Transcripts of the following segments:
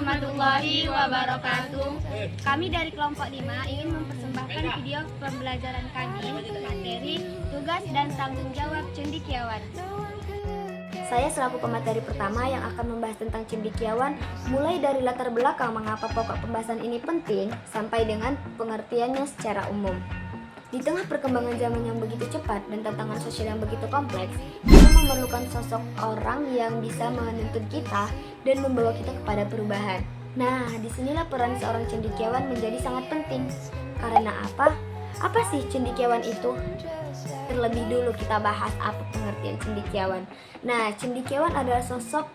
warahmatullahi wabarakatuh. Kami dari kelompok 5 ingin mempersembahkan video pembelajaran kami materi tugas dan tanggung jawab cendekiawan. Saya selaku pemateri pertama yang akan membahas tentang cendekiawan, mulai dari latar belakang mengapa pokok pembahasan ini penting sampai dengan pengertiannya secara umum. Di tengah perkembangan zaman yang begitu cepat dan tantangan sosial yang begitu kompleks, kita memerlukan sosok orang yang bisa menuntun kita dan membawa kita kepada perubahan. Nah, disinilah peran seorang cendekiawan menjadi sangat penting. Karena apa? Apa sih cendekiawan itu? Terlebih dulu kita bahas apa pengertian cendekiawan. Nah, cendekiawan adalah sosok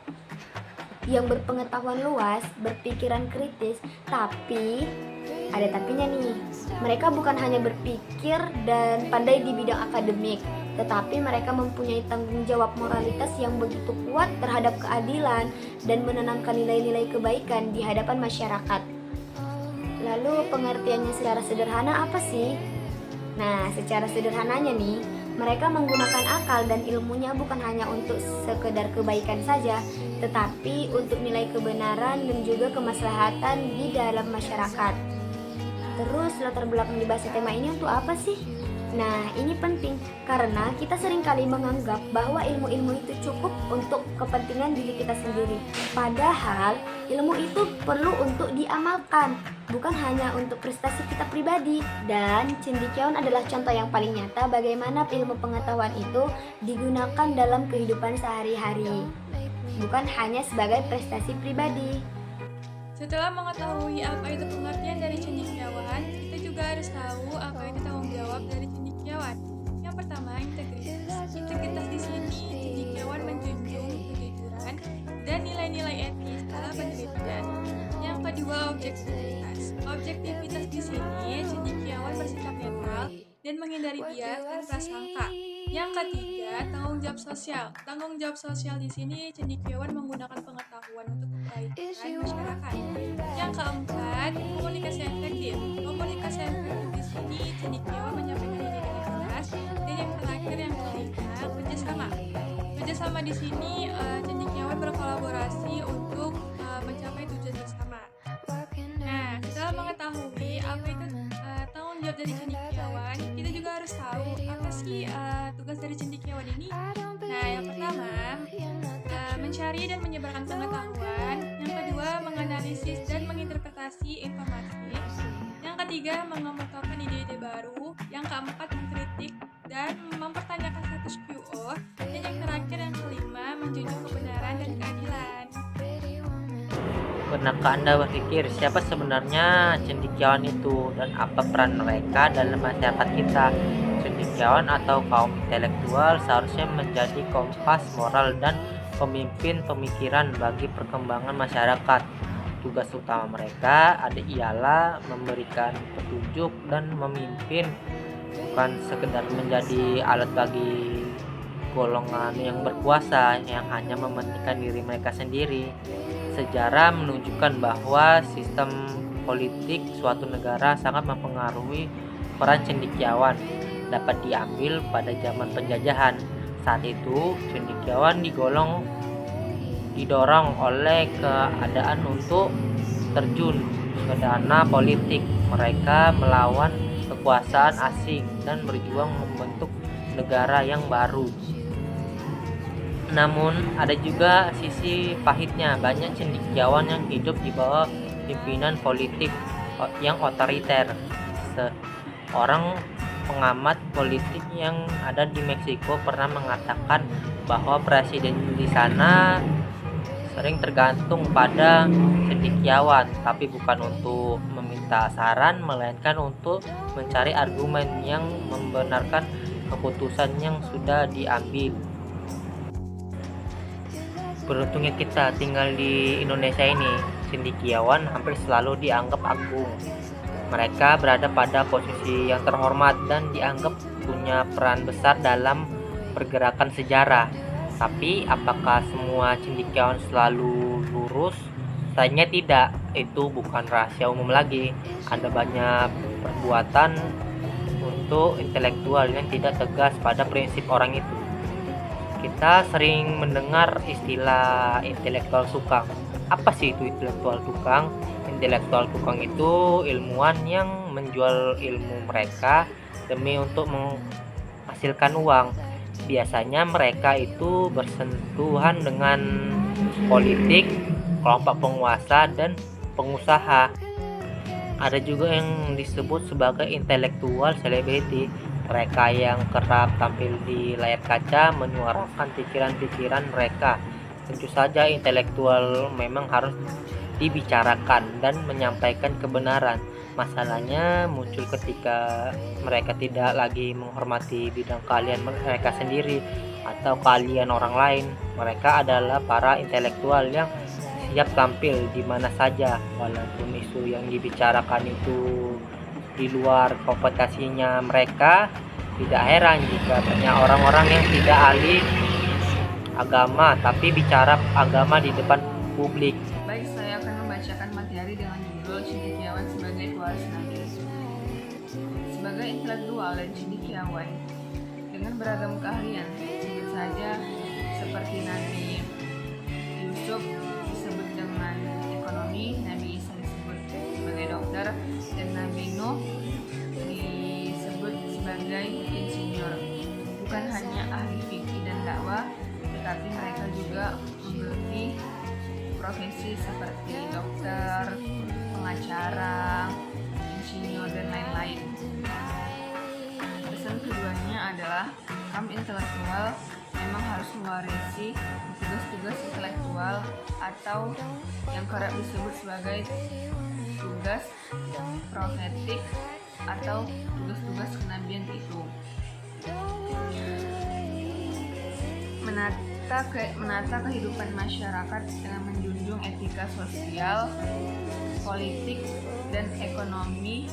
yang berpengetahuan luas, berpikiran kritis, tapi ada tapinya nih. Mereka bukan hanya berpikir dan pandai di bidang akademik, tetapi mereka mempunyai tanggung jawab moralitas yang begitu kuat terhadap keadilan dan menanamkan nilai-nilai kebaikan di hadapan masyarakat. Lalu pengertiannya secara sederhana apa sih? Nah, secara sederhananya nih, mereka menggunakan akal dan ilmunya bukan hanya untuk sekedar kebaikan saja, tetapi untuk nilai kebenaran dan juga kemaslahatan di dalam masyarakat. Terus latar belakang dibahas tema ini untuk apa sih? Nah, ini penting karena kita seringkali menganggap bahwa ilmu-ilmu itu cukup untuk kepentingan diri kita sendiri. Padahal ilmu itu perlu untuk diamalkan, bukan hanya untuk prestasi kita pribadi. Dan cendekiawan adalah contoh yang paling nyata bagaimana ilmu pengetahuan itu digunakan dalam kehidupan sehari-hari, bukan hanya sebagai prestasi pribadi. Setelah mengetahui apa itu pengertian dari cendekiawan, kita juga harus tahu apa itu tanggung jawab dari cendekiawan. Yang pertama, integritas. Integritas di sini cendekiawan menjunjung kejujuran dan nilai-nilai etis dalam penelitian. Yang kedua, objektivitas. Objektivitas di sini cendekiawan bersikap netral dan menghindari bias dan prasangka. Yang ketiga, tanggung jawab sosial. Tanggung jawab sosial di sini cendekiawan menggunakan pengetahuan untuk kebaikan masyarakat. Yang keempat, komunikasi efektif. Komunikasi efektif di sini cendekiawan menyampaikan ide-ide jelas. Dan yang terakhir, yang kelima, kerjasama. Kerjasama di sini cendekiawan berkolaborasi untuk mencapai tujuan bersama. Nah, setelah mengetahui apa itu tanggung jawab dari cendekiawan, kita juga harus tahu apa sih tugas dari cendekiawan ini. Nah, yang pertama, mencari dan menyebarkan pengetahuan. Yang kedua, menganalisis dan menginterpretasi informasi. Yang ketiga, mengemukakan ide-ide baru. Yang keempat, mengkritik dan mempertanyakan status quo. Dan yang terakhir, yang kelima, menjunjung kebenaran dan keadilan. Pernahkah Anda berpikir siapa sebenarnya cendekiawan itu dan apa peran mereka dalam masyarakat kita? Cendekiawan atau kaum intelektual seharusnya menjadi kompas moral dan pemimpin pemikiran bagi perkembangan masyarakat. Tugas utama mereka ialah memberikan petunjuk dan memimpin, bukan sekedar menjadi alat bagi golongan yang berkuasa yang hanya mementingkan diri mereka sendiri. Sejarah menunjukkan bahwa sistem politik suatu negara sangat mempengaruhi peran cendekiawan dapat diambil pada zaman penjajahan. Saat itu, cendekiawan didorong oleh keadaan untuk terjun ke dana politik. Mereka melawan kekuasaan asing dan berjuang membentuk negara yang baru. Namun ada juga sisi pahitnya. Banyak cendekiawan yang hidup di bawah pimpinan politik yang otoriter. Seorang pengamat politik yang ada di Meksiko pernah mengatakan bahwa presiden di sana sering tergantung pada cendekiawan, tapi bukan untuk meminta saran, melainkan untuk mencari argumen yang membenarkan keputusan yang sudah diambil. Beruntungnya kita tinggal di Indonesia ini, cendekiawan hampir selalu dianggap agung. Mereka berada pada posisi yang terhormat dan dianggap punya peran besar dalam pergerakan sejarah. Tapi apakah semua cendekiawan selalu lurus? Sayangnya tidak, itu bukan rahasia umum lagi. Ada banyak perbuatan untuk intelektual yang tidak tegas pada prinsip orang itu. Kita sering mendengar istilah intelektual suka. Apa sih itu intelektual tukang? Intelektual tukang itu ilmuwan yang menjual ilmu mereka demi untuk menghasilkan uang. Biasanya mereka itu bersentuhan dengan politik, kelompok penguasa, dan pengusaha. Ada juga yang disebut sebagai intelektual selebriti. Mereka yang kerap tampil di layar kaca menyuarakan pikiran-pikiran mereka. Tentu saja intelektual memang harus dibicarakan dan menyampaikan kebenaran. Masalahnya muncul ketika mereka tidak lagi menghormati bidang keahlian mereka sendiri atau keahlian orang lain. Mereka adalah para intelektual yang siap tampil di mana saja walaupun isu yang dibicarakan itu di luar kompetisinya mereka. Tidak heran jika banyak orang-orang yang tidak ahli agama tapi bicara agama di depan publik. Baik, saya akan membacakan materi dengan judul Cendekiawan sebagai pewaris Nabi. Sebagai intelektual dan cendekiawan dengan beragam keahlian, tentu saja seperti Nabi Yusuf disebut dengan ekonomi, Nabi Isa disebut sebagai dokter, dan Nabi Nuh disebut sebagai insinyur. Bukan hanya ahli fikih dan dakwah, tetapi mereka juga menggeluti profesi seperti dokter, pengacara, insinyur, dan lain-lain. Pesan keduanya adalah kaum intelektual memang harus mewarisi tugas-tugas intelektual atau yang kerap disebut sebagai tugas profetik atau tugas-tugas kenabian itu. Menata kehidupan masyarakat dengan menjunjung etika sosial, politik, dan ekonomi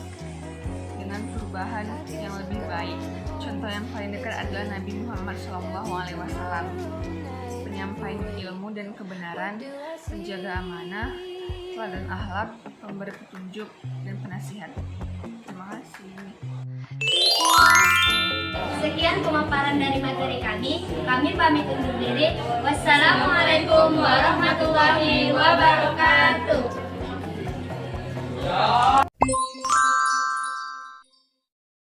dengan perubahan yang lebih baik. Contoh yang paling dekat adalah Nabi Muhammad SAW, penyampaian ilmu dan kebenaran, penjaga amanah, teladan akhlak, pemberi petunjuk, dan penasihat. Terima kasih. Sekian pemaparan dari materi kami. Kami pamit undur diri. Wassalamualaikum warahmatullahi wabarakatuh.